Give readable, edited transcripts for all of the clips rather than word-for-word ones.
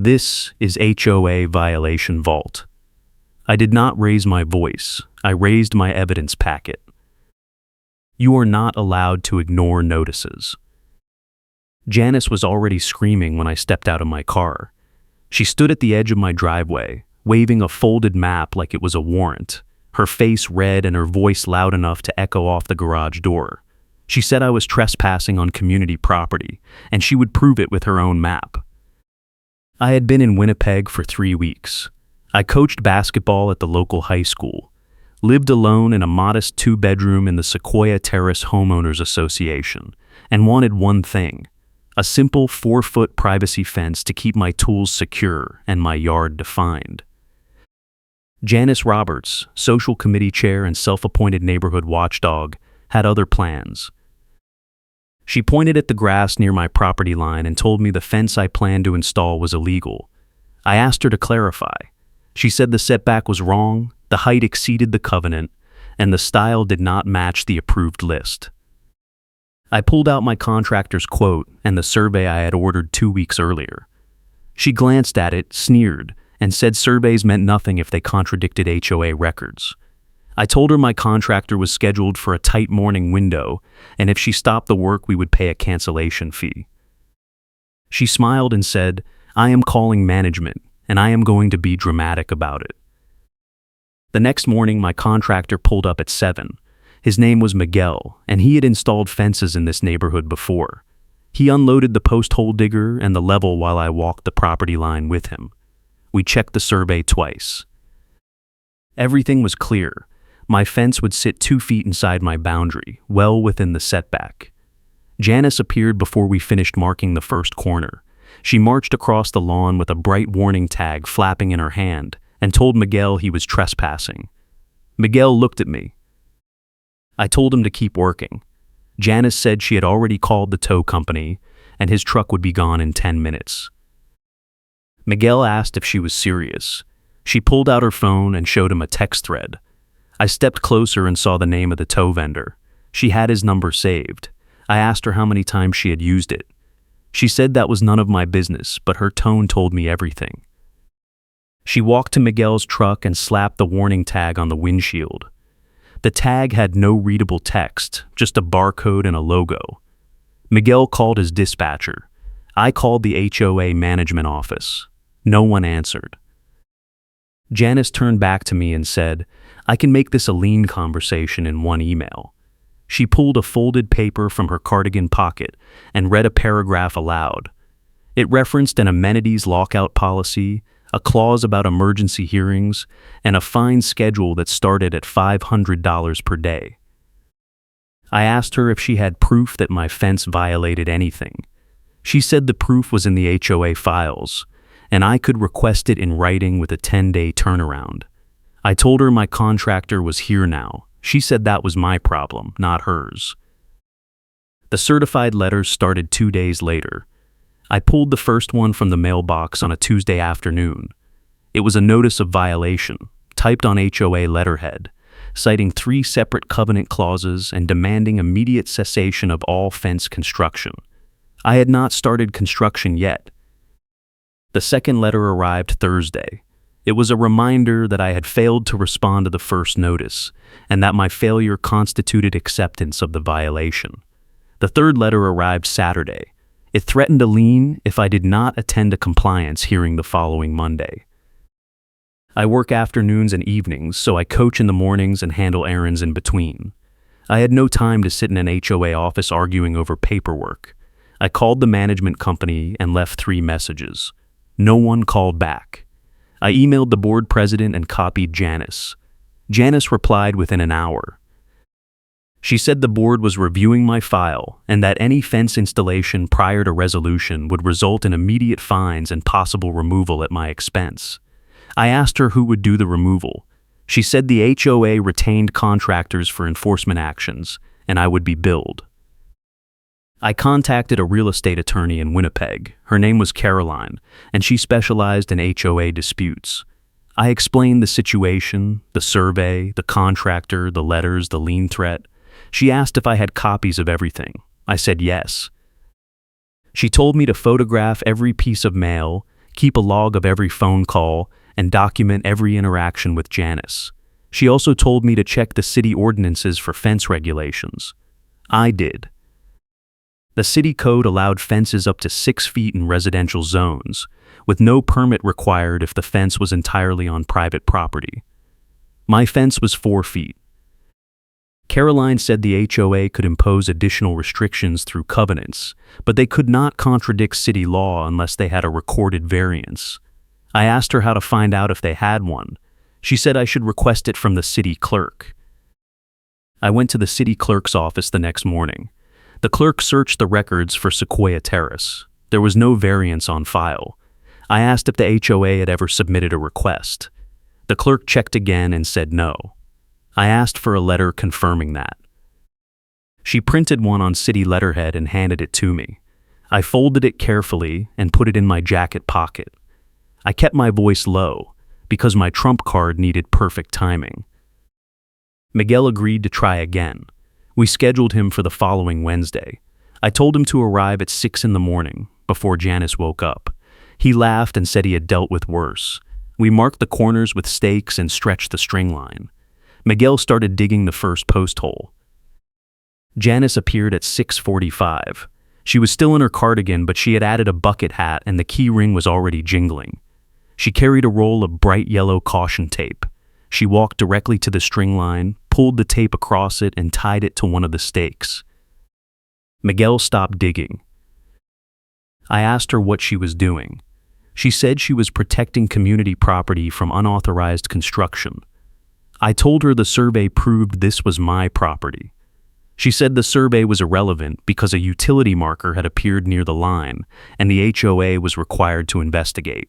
This is HOA violation vault. I did not raise my voice. I raised my evidence packet. You are not allowed to ignore notices. Janice was already screaming when I stepped out of my car. She stood at the edge of my driveway, waving a folded map like it was a warrant, her face red and her voice loud enough to echo off the garage door. She said I was trespassing on community property, and she would prove it with her own map. I had been in Winnipeg for 3 weeks. I coached basketball at the local high school, lived alone in a modest 2-bedroom in the Sequoia Terrace Homeowners Association, and wanted one thing: a simple 4-foot privacy fence to keep my tools secure and my yard defined. Janice Roberts, social committee chair and self-appointed neighborhood watchdog, had other plans. She pointed at the grass near my property line and told me the fence I planned to install was illegal. I asked her to clarify. She said the setback was wrong, the height exceeded the covenant, and the style did not match the approved list. I pulled out my contractor's quote and the survey I had ordered 2 weeks earlier. She glanced at it, sneered, and said surveys meant nothing if they contradicted HOA records. I told her my contractor was scheduled for a tight morning window, and if she stopped the work we would pay a cancellation fee. She smiled and said, "I am calling management, and I am going to be dramatic about it." The next morning my contractor pulled up at 7. His name was Miguel, and he had installed fences in this neighborhood before. He unloaded the post hole digger and the level while I walked the property line with him. We checked the survey twice. Everything was clear. My fence would sit 2 feet inside my boundary, well within the setback. Janice appeared before we finished marking the first corner. She marched across the lawn with a bright warning tag flapping in her hand and told Miguel he was trespassing. Miguel looked at me. I told him to keep working. Janice said she had already called the tow company and his truck would be gone in 10 minutes. Miguel asked if she was serious. She pulled out her phone and showed him a text thread. I stepped closer and saw the name of the tow vendor. She had his number saved. I asked her how many times she had used it. She said that was none of my business, but her tone told me everything. She walked to Miguel's truck and slapped the warning tag on the windshield. The tag had no readable text, just a barcode and a logo. Miguel called his dispatcher. I called the HOA management office. No one answered. Janice turned back to me and said, "I can make this a lean conversation in one email." She pulled a folded paper from her cardigan pocket and read a paragraph aloud. It referenced an amenities lockout policy, a clause about emergency hearings, and a fine schedule that started at $500 per day. I asked her if she had proof that my fence violated anything. She said the proof was in the HOA files, and I could request it in writing with a 10-day turnaround. I told her my contractor was here now. She said that was my problem, not hers. The certified letters started 2 days later. I pulled the first one from the mailbox on a Tuesday afternoon. It was a notice of violation, typed on HOA letterhead, citing 3 separate covenant clauses and demanding immediate cessation of all fence construction. I had not started construction yet. The second letter arrived Thursday. It was a reminder that I had failed to respond to the first notice, and that my failure constituted acceptance of the violation. The third letter arrived Saturday. It threatened a lien if I did not attend a compliance hearing the following Monday. I work afternoons and evenings, so I coach in the mornings and handle errands in between. I had no time to sit in an HOA office arguing over paperwork. I called the management company and left 3 messages. No one called back. I emailed the board president and copied Janice. Janice replied within an hour. She said the board was reviewing my file and that any fence installation prior to resolution would result in immediate fines and possible removal at my expense. I asked her who would do the removal. She said the HOA retained contractors for enforcement actions, and I would be billed. I contacted a real estate attorney in Winnipeg. Her name was Caroline, and she specialized in HOA disputes. I explained the situation, the survey, the contractor, the letters, the lien threat. She asked if I had copies of everything. I said yes. She told me to photograph every piece of mail, keep a log of every phone call, and document every interaction with Janice. She also told me to check the city ordinances for fence regulations. I did. The city code allowed fences up to 6 feet in residential zones, with no permit required if the fence was entirely on private property. My fence was 4 feet. Caroline said the HOA could impose additional restrictions through covenants, but they could not contradict city law unless they had a recorded variance. I asked her how to find out if they had one. She said I should request it from the city clerk. I went to the city clerk's office the next morning. The clerk searched the records for Sequoia Terrace. There was no variance on file. I asked if the HOA had ever submitted a request. The clerk checked again and said no. I asked for a letter confirming that. She printed one on city letterhead and handed it to me. I folded it carefully and put it in my jacket pocket. I kept my voice low because my trump card needed perfect timing. Miguel agreed to try again. We scheduled him for the following Wednesday. I told him to arrive at 6 in the morning, before Janice woke up. He laughed and said he had dealt with worse. We marked the corners with stakes and stretched the string line. Miguel started digging the first post hole. Janice appeared at 6:45. She was still in her cardigan, but she had added a bucket hat and the key ring was already jingling. She carried a roll of bright yellow caution tape. She walked directly to the string line, pulled the tape across it, and tied it to one of the stakes. Miguel stopped digging. I asked her what she was doing. She said she was protecting community property from unauthorized construction. I told her the survey proved this was my property. She said the survey was irrelevant because a utility marker had appeared near the line and the HOA was required to investigate.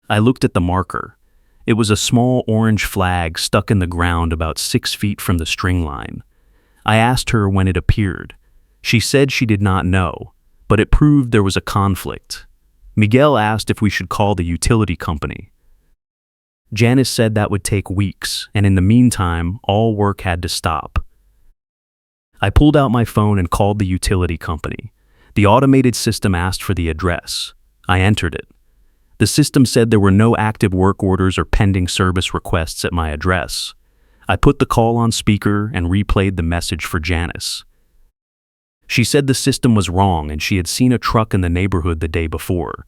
I looked at the marker. It was a small orange flag stuck in the ground about 6 feet from the string line. I asked her when it appeared. She said she did not know, but it proved there was a conflict. Miguel asked if we should call the utility company. Janice said that would take weeks, and in the meantime, all work had to stop. I pulled out my phone and called the utility company. The automated system asked for the address. I entered it. The system said there were no active work orders or pending service requests at my address. I put the call on speaker and replayed the message for Janice. She said the system was wrong and she had seen a truck in the neighborhood the day before.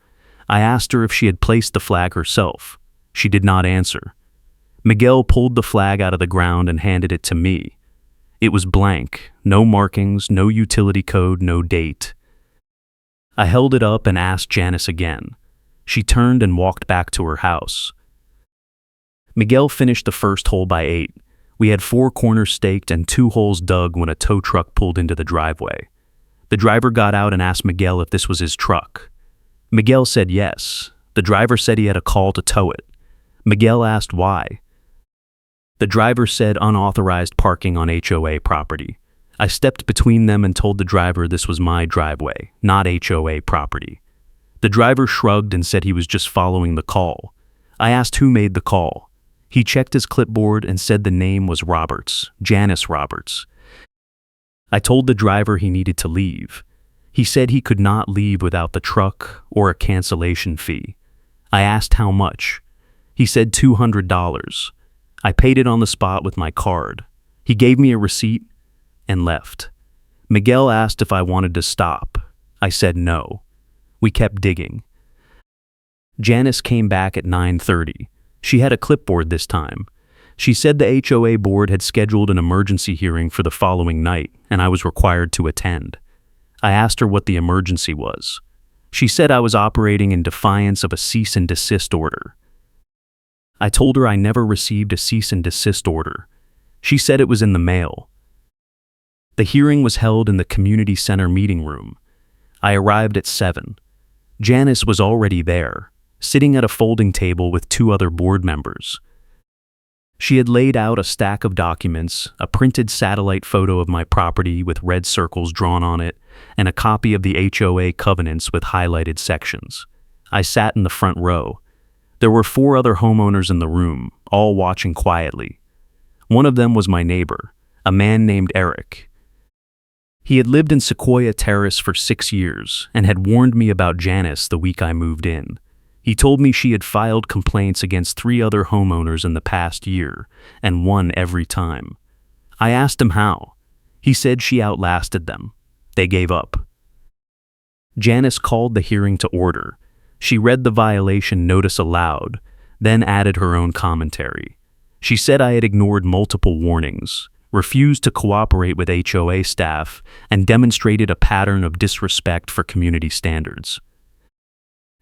I asked her if she had placed the flag herself. She did not answer. Miguel pulled the flag out of the ground and handed it to me. It was blank, no markings, no utility code, no date. I held it up and asked Janice again. She turned and walked back to her house. Miguel finished the first hole by 8. We had 4 corners staked and 2 holes dug when a tow truck pulled into the driveway. The driver got out and asked Miguel if this was his truck. Miguel said yes. The driver said he had a call to tow it. Miguel asked why. The driver said unauthorized parking on HOA property. I stepped between them and told the driver this was my driveway, not HOA property. The driver shrugged and said he was just following the call. I asked who made the call. He checked his clipboard and said the name was Roberts, Janice Roberts. I told the driver he needed to leave. He said he could not leave without the truck or a cancellation fee. I asked how much. He said $200. I paid it on the spot with my card. He gave me a receipt and left. Miguel asked if I wanted to stop. I said no. We kept digging. Janice came back at 9:30. She had a clipboard this time. She said the HOA board had scheduled an emergency hearing for the following night, and I was required to attend. I asked her what the emergency was. She said I was operating in defiance of a cease and desist order. I told her I never received a cease and desist order. She said it was in the mail. The hearing was held in the community center meeting room. I arrived at 7. Janice was already there, sitting at a folding table with 2 other board members. She had laid out a stack of documents, a printed satellite photo of my property with red circles drawn on it, and a copy of the HOA covenants with highlighted sections. I sat in the front row. There were 4 other homeowners in the room, all watching quietly. One of them was my neighbor, a man named Eric. He had lived in Sequoia Terrace for 6 years and had warned me about Janice the week I moved in. He told me she had filed complaints against 3 other homeowners in the past year and won every time. I asked him how. He said she outlasted them. They gave up. Janice called the hearing to order. She read the violation notice aloud, then added her own commentary. She said I had ignored multiple warnings, refused to cooperate with HOA staff, and demonstrated a pattern of disrespect for community standards.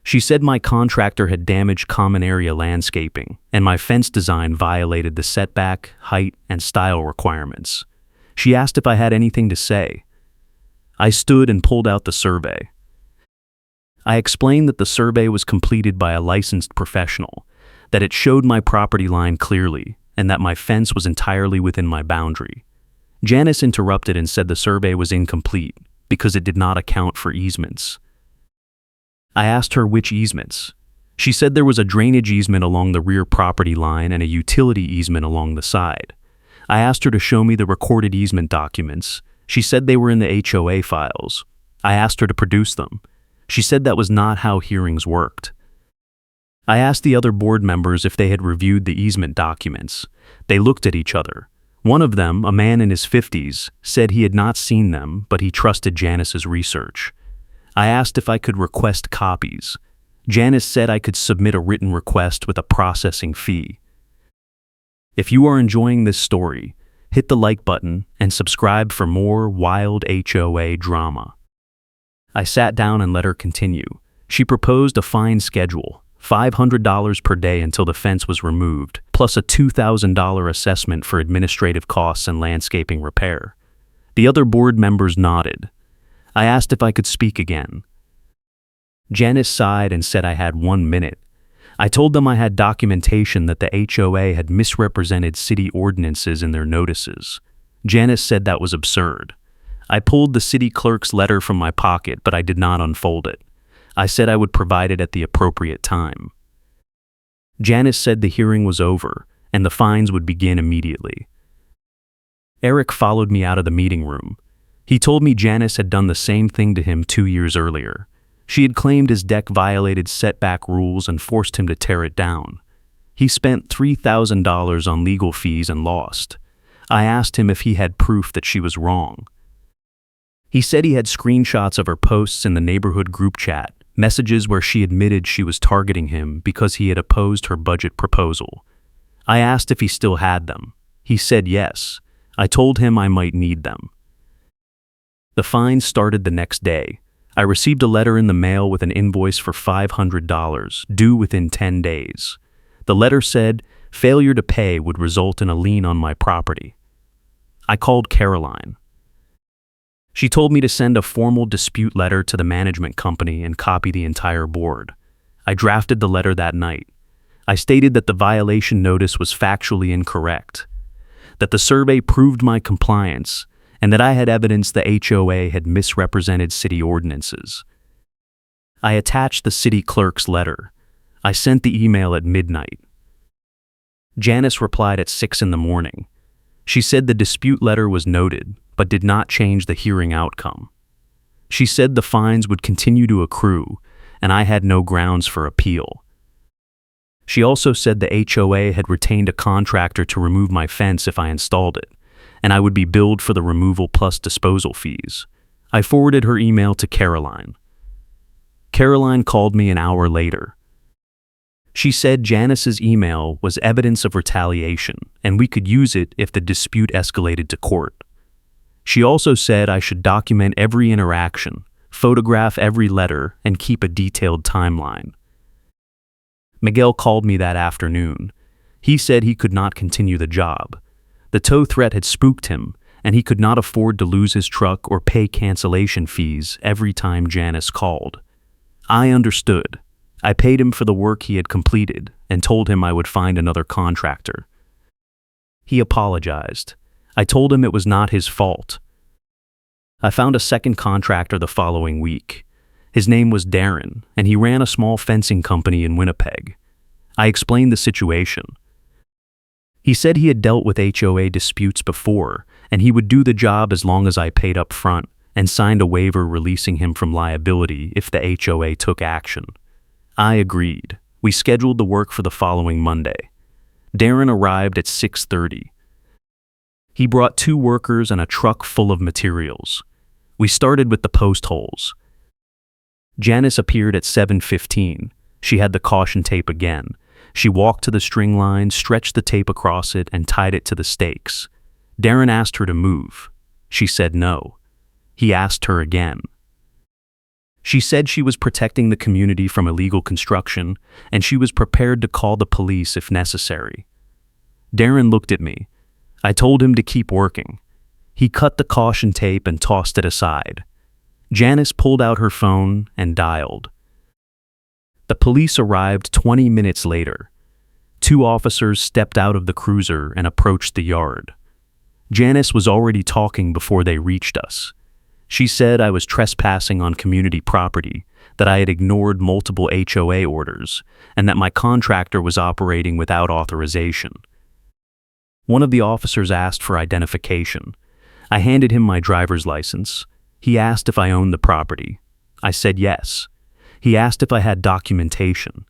She said my contractor had damaged common area landscaping, and my fence design violated the setback, height, and style requirements. She asked if I had anything to say. I stood and pulled out the survey. I explained that the survey was completed by a licensed professional, that it showed my property line clearly, and that my fence was entirely within my boundary. Janice interrupted and said the survey was incomplete because it did not account for easements. I asked her which easements. She said there was a drainage easement along the rear property line and a utility easement along the side. I asked her to show me the recorded easement documents. She said they were in the HOA files. I asked her to produce them. She said that was not how hearings worked. I asked the other board members if they had reviewed the easement documents. They looked at each other. One of them, a man in his 50s, said he had not seen them, but he trusted Janice's research. I asked if I could request copies. Janice said I could submit a written request with a processing fee. If you are enjoying this story, hit the like button and subscribe for more wild HOA drama. I sat down and let her continue. She proposed a fine schedule, $500 per day until the fence was removed, plus a $2,000 assessment for administrative costs and landscaping repair. The other board members nodded. I asked if I could speak again. Janice sighed and said I had 1 minute. I told them I had documentation that the HOA had misrepresented city ordinances in their notices. Janice said that was absurd. I pulled the city clerk's letter from my pocket, but I did not unfold it. I said I would provide it at the appropriate time. Janice said the hearing was over, and the fines would begin immediately. Eric followed me out of the meeting room. He told me Janice had done the same thing to him 2 years earlier. She had claimed his deck violated setback rules and forced him to tear it down. He spent $3,000 on legal fees and lost. I asked him if he had proof that she was wrong. He said he had screenshots of her posts in the neighborhood group chat, messages where she admitted she was targeting him because he had opposed her budget proposal. I asked if he still had them. He said yes. I told him I might need them. The fine started the next day. I received a letter in the mail with an invoice for $500, due within 10 days. The letter said failure to pay would result in a lien on my property. I called Caroline. She told me to send a formal dispute letter to the management company and copy the entire board. I drafted the letter that night. I stated that the violation notice was factually incorrect, that the survey proved my compliance, and that I had evidence the HOA had misrepresented city ordinances. I attached the city clerk's letter. I sent the email at midnight. Janice replied at 6 in the morning. She said the dispute letter was noted, but did not change the hearing outcome. She said the fines would continue to accrue, and I had no grounds for appeal. She also said the HOA had retained a contractor to remove my fence if I installed it, and I would be billed for the removal plus disposal fees. I forwarded her email to Caroline. Caroline called me an hour later. She said Janice's email was evidence of retaliation, and we could use it if the dispute escalated to court. She also said I should document every interaction, photograph every letter, and keep a detailed timeline. Miguel called me that afternoon. He said he could not continue the job. The tow threat had spooked him, and he could not afford to lose his truck or pay cancellation fees every time Janice called. I understood. I paid him for the work he had completed and told him I would find another contractor. He apologized. I told him it was not his fault. I found a second contractor the following week. His name was Darren, and he ran a small fencing company in Winnipeg. I explained the situation. He said he had dealt with HOA disputes before, and he would do the job as long as I paid up front and signed a waiver releasing him from liability if the HOA took action. I agreed. We scheduled the work for the following Monday. Darren arrived at 6:30. He brought 2 workers and a truck full of materials. We started with the post holes. Janice appeared at 7:15. She had the caution tape again. She walked to the string line, stretched the tape across it, and tied it to the stakes. Darren asked her to move. She said no. He asked her again. She said she was protecting the community from illegal construction, and she was prepared to call the police if necessary. Darren looked at me. I told him to keep working. He cut the caution tape and tossed it aside. Janice pulled out her phone and dialed. The police arrived 20 minutes later. 2 officers stepped out of the cruiser and approached the yard. Janice was already talking before they reached us. She said I was trespassing on community property, that I had ignored multiple HOA orders, and that my contractor was operating without authorization. One of the officers asked for identification. I handed him my driver's license. He asked if I owned the property. I said yes. He asked if I had documentation.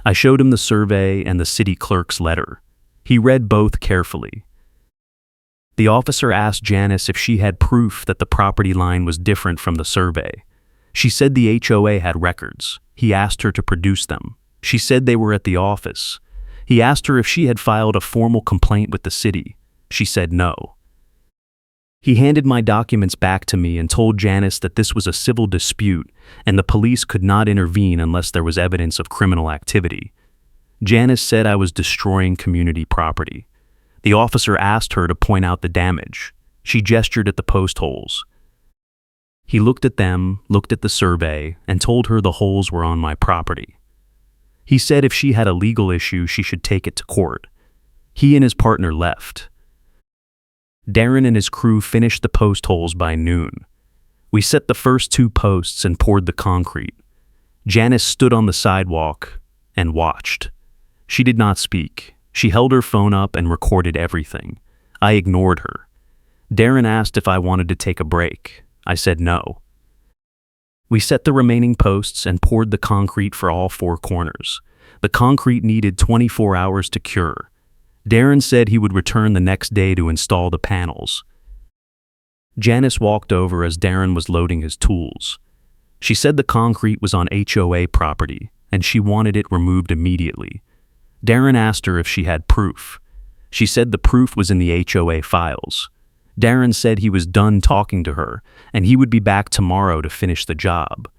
I showed him the survey and the city clerk's letter. He read both carefully. The officer asked Janice if she had proof that the property line was different from the survey. She said the HOA had records. He asked her to produce them. She said they were at the office. He asked her if she had filed a formal complaint with the city. She said no. He handed my documents back to me and told Janice that this was a civil dispute and the police could not intervene unless there was evidence of criminal activity. Janice said I was destroying community property. The officer asked her to point out the damage. She gestured at the post holes. He looked at them, looked at the survey, and told her the holes were on my property. He said if she had a legal issue, she should take it to court. He and his partner left. Darren and his crew finished the post holes by noon. We set the first 2 posts and poured the concrete. Janice stood on the sidewalk and watched. She did not speak. She held her phone up and recorded everything. I ignored her. Darren asked if I wanted to take a break. I said no. We set the remaining posts and poured the concrete for all 4 corners. The concrete needed 24 hours to cure. Darren said he would return the next day to install the panels. Janice walked over as Darren was loading his tools. She said the concrete was on HOA property, and she wanted it removed immediately. Darren asked her if she had proof. She said the proof was in the HOA files. Darren said he was done talking to her, and he would be back tomorrow to finish the job.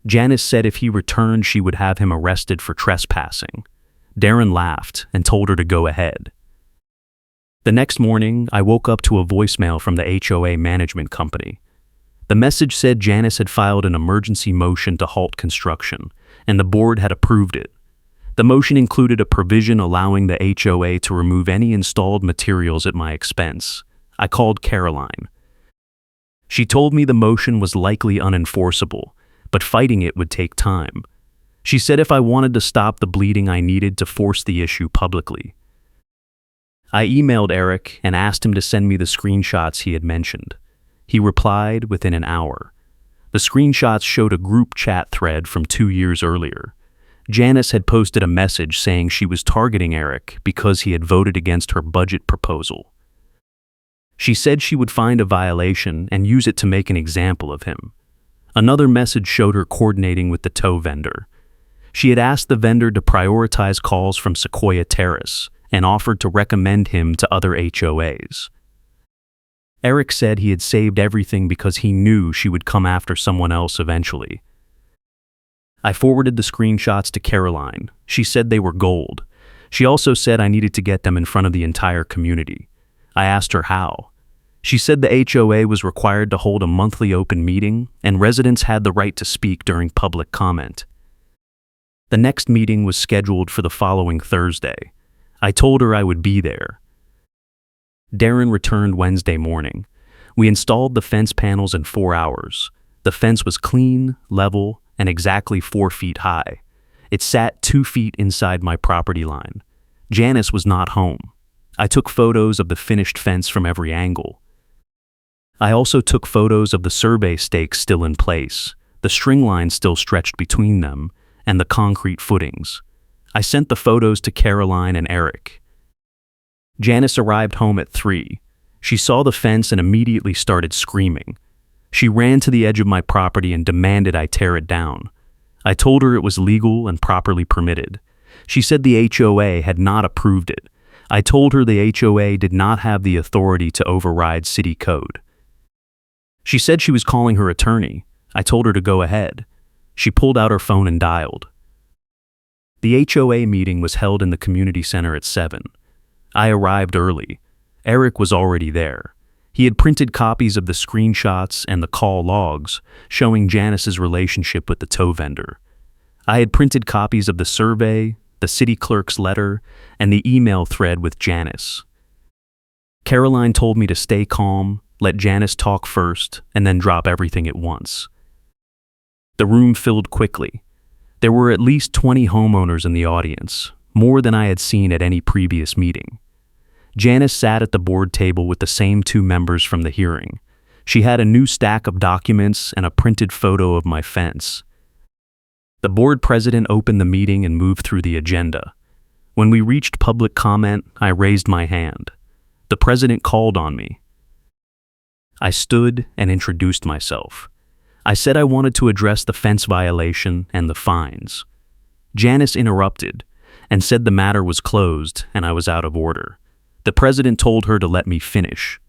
Janice said if he returned, she would have him arrested for trespassing. Darren laughed and told her to go ahead. The next morning, I woke up to a voicemail from the HOA management company. The message said Janice had filed an emergency motion to halt construction, and the board had approved it. The motion included a provision allowing the HOA to remove any installed materials at my expense. I called Caroline. She told me the motion was likely unenforceable, but fighting it would take time. She said if I wanted to stop the bleeding, I needed to force the issue publicly. I emailed Eric and asked him to send me the screenshots he had mentioned. He replied within an hour. The screenshots showed a group chat thread from 2 years earlier. Janice had posted a message saying she was targeting Eric because he had voted against her budget proposal. She said she would find a violation and use it to make an example of him. Another message showed her coordinating with the tow vendor. She had asked the vendor to prioritize calls from Sequoia Terrace and offered to recommend him to other HOAs. Eric said he had saved everything because he knew she would come after someone else eventually. I forwarded the screenshots to Caroline. She said they were gold. She also said I needed to get them in front of the entire community. I asked her how. She said the HOA was required to hold a monthly open meeting and residents had the right to speak during public comment. The next meeting was scheduled for the following Thursday. I told her I would be there. Darren returned Wednesday morning. We installed the fence panels in 4 hours. The fence was clean, level, and exactly 4 feet high. It sat 2 feet inside my property line. Janice was not home. I took photos of the finished fence from every angle. I also took photos of the survey stakes still in place, the string line still stretched between them, and the concrete footings. I sent the photos to Caroline and Eric. Janice arrived home at 3. She saw the fence and immediately started screaming. She ran to the edge of my property and demanded I tear it down. I told her it was legal and properly permitted. She said the HOA had not approved it. I told her the HOA did not have the authority to override city code. She said she was calling her attorney. I told her to go ahead. She pulled out her phone and dialed. The HOA meeting was held in the community center at 7. I arrived early. Eric was already there. He had printed copies of the screenshots and the call logs showing Janice's relationship with the tow vendor. I had printed copies of the survey, the city clerk's letter, and the email thread with Janice. Caroline told me to stay calm, let Janice talk first, and then drop everything at once. The room filled quickly. There were at least 20 homeowners in the audience, more than I had seen at any previous meeting. Janice sat at the board table with the same 2 members from the hearing. She had a new stack of documents and a printed photo of my fence. The board president opened the meeting and moved through the agenda. When we reached public comment, I raised my hand. The president called on me. I stood and introduced myself. I said I wanted to address the fence violation and the fines. Janice interrupted and said the matter was closed and I was out of order. The president told her to let me finish.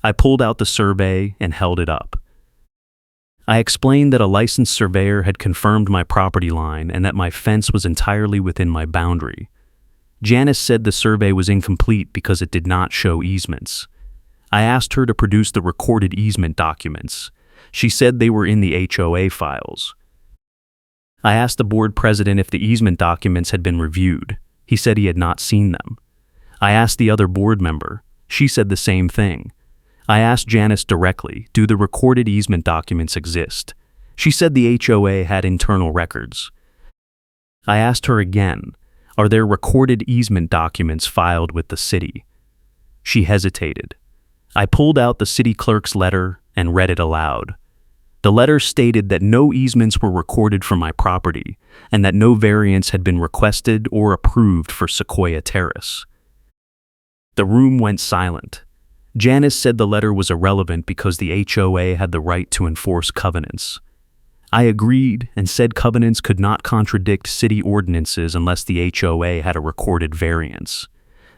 I pulled out the survey and held it up. I explained that a licensed surveyor had confirmed my property line and that my fence was entirely within my boundary. Janice said the survey was incomplete because it did not show easements. I asked her to produce the recorded easement documents. She said they were in the HOA files. I asked the board president if the easement documents had been reviewed. He said he had not seen them. I asked the other board member. She said the same thing. I asked Janice directly, do the recorded easement documents exist? She said the HOA had internal records. I asked her again, are there recorded easement documents filed with the city? She hesitated. I pulled out the city clerk's letter and read it aloud. The letter stated that no easements were recorded for my property and that no variance had been requested or approved for Sequoia Terrace. The room went silent. Janice said the letter was irrelevant because the HOA had the right to enforce covenants. I agreed and said covenants could not contradict city ordinances unless the HOA had a recorded variance.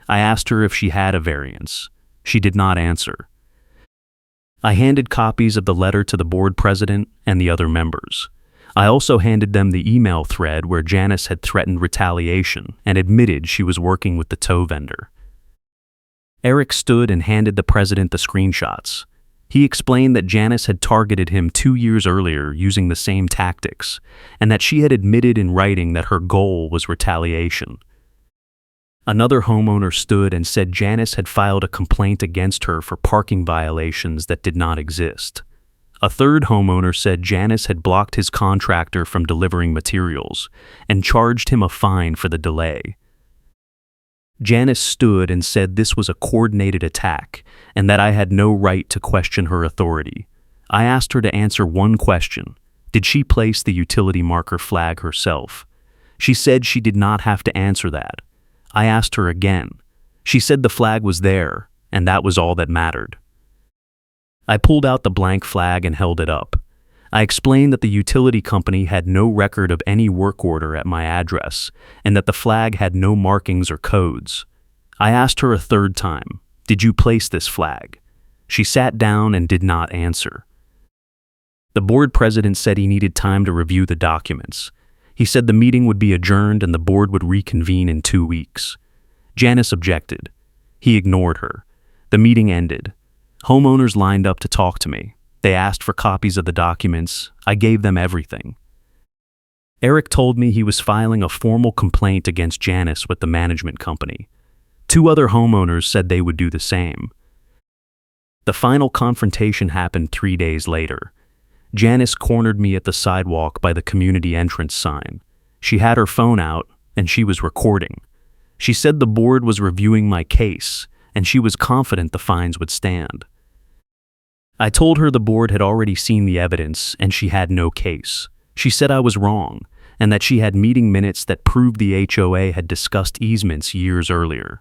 I asked her if she had a variance. She did not answer. I handed copies of the letter to the board president and the other members. I also handed them the email thread where Janice had threatened retaliation and admitted she was working with the tow vendor. Eric stood and handed the president the screenshots. He explained that Janice had targeted him 2 years earlier using the same tactics, and that she had admitted in writing that her goal was retaliation. Another homeowner stood and said Janice had filed a complaint against her for parking violations that did not exist. A third homeowner said Janice had blocked his contractor from delivering materials and charged him a fine for the delay. Janice stood and said this was a coordinated attack and that I had no right to question her authority. I asked her to answer one question. Did she place the utility marker flag herself? She said she did not have to answer that. I asked her again. She said the flag was there, and that was all that mattered. I pulled out the blank flag and held it up. I explained that the utility company had no record of any work order at my address and that the flag had no markings or codes. I asked her a third time, "Did you place this flag?" She sat down and did not answer. The board president said he needed time to review the documents. He said the meeting would be adjourned and the board would reconvene in 2 weeks. Janice objected. He ignored her. The meeting ended. Homeowners lined up to talk to me. They asked for copies of the documents. I gave them everything. Eric told me he was filing a formal complaint against Janice with the management company. 2 other homeowners said they would do the same. The final confrontation happened 3 days later. Janice cornered me at the sidewalk by the community entrance sign. She had her phone out, and she was recording. She said the board was reviewing my case, and she was confident the fines would stand. I told her the board had already seen the evidence, and she had no case. She said I was wrong, and that she had meeting minutes that proved the HOA had discussed easements years earlier.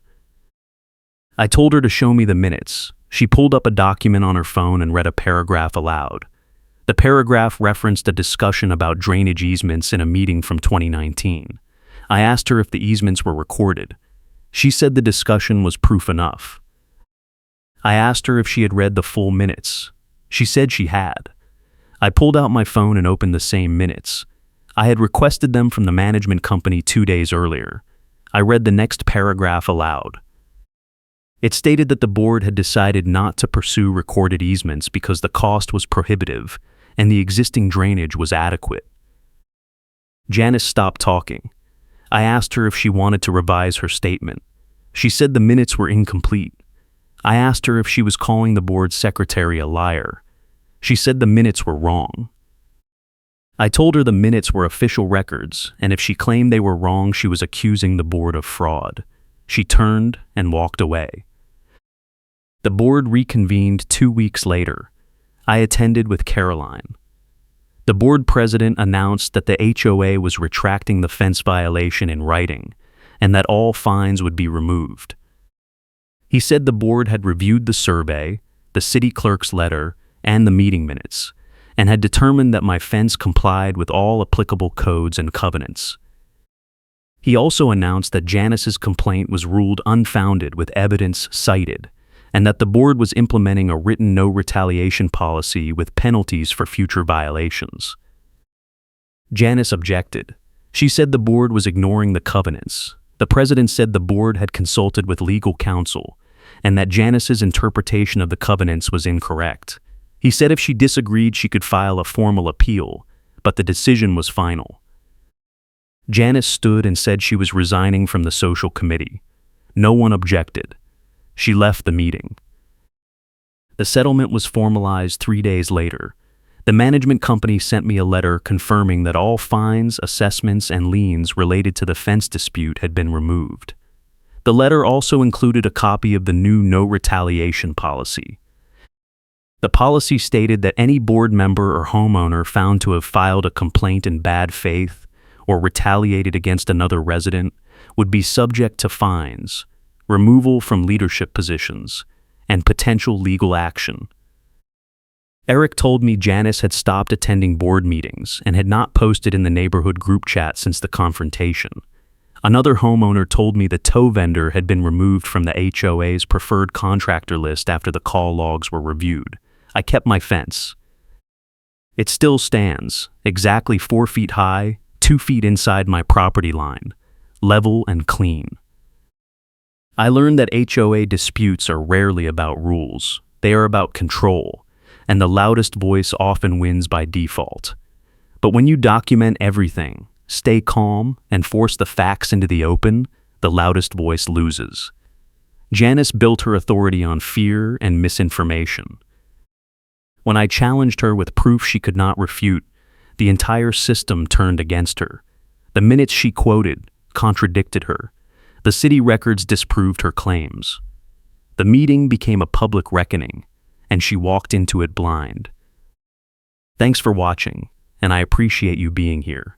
I told her to show me the minutes. She pulled up a document on her phone and read a paragraph aloud. The paragraph referenced a discussion about drainage easements in a meeting from 2019. I asked her if the easements were recorded. She said the discussion was proof enough. I asked her if she had read the full minutes. She said she had. I pulled out my phone and opened the same minutes. I had requested them from the management company 2 days earlier. I read the next paragraph aloud. It stated that the board had decided not to pursue recorded easements because the cost was prohibitive and the existing drainage was adequate. Janice stopped talking. I asked her if she wanted to revise her statement. She said the minutes were incomplete. I asked her if she was calling the board's secretary a liar. She said the minutes were wrong. I told her the minutes were official records, and if she claimed they were wrong, she was accusing the board of fraud. She turned and walked away. The board reconvened 2 weeks later. I attended with Caroline. The board president announced that the HOA was retracting the fence violation in writing and that all fines would be removed. He said the board had reviewed the survey, the city clerk's letter, and the meeting minutes, and had determined that my fence complied with all applicable codes and covenants. He also announced that Janice's complaint was ruled unfounded with evidence cited, and that the board was implementing a written no retaliation policy with penalties for future violations. Janice objected. She said the board was ignoring the covenants. The president said the board had consulted with legal counsel, and that Janice's interpretation of the covenants was incorrect. He said if she disagreed, she could file a formal appeal, but the decision was final. Janice stood and said she was resigning from the social committee. No one objected. She left the meeting. The settlement was formalized 3 days later. The management company sent me a letter confirming that all fines, assessments, and liens related to the fence dispute had been removed. The letter also included a copy of the new no retaliation policy. The policy stated that any board member or homeowner found to have filed a complaint in bad faith or retaliated against another resident would be subject to fines, removal from leadership positions, and potential legal action. Eric told me Janice had stopped attending board meetings and had not posted in the neighborhood group chat since the confrontation. Another homeowner told me the tow vendor had been removed from the HOA's preferred contractor list after the call logs were reviewed. I kept my fence. It still stands, exactly 4 feet high, 2 feet inside my property line, level and clean. I learned that HOA disputes are rarely about rules. They are about control, and the loudest voice often wins by default. But when you document everything, stay calm, and force the facts into the open, the loudest voice loses. Janice built her authority on fear and misinformation. When I challenged her with proof she could not refute, the entire system turned against her. The minutes she quoted contradicted her. The city records disproved her claims. The meeting became a public reckoning, and she walked into it blind. Thanks for watching, and I appreciate you being here.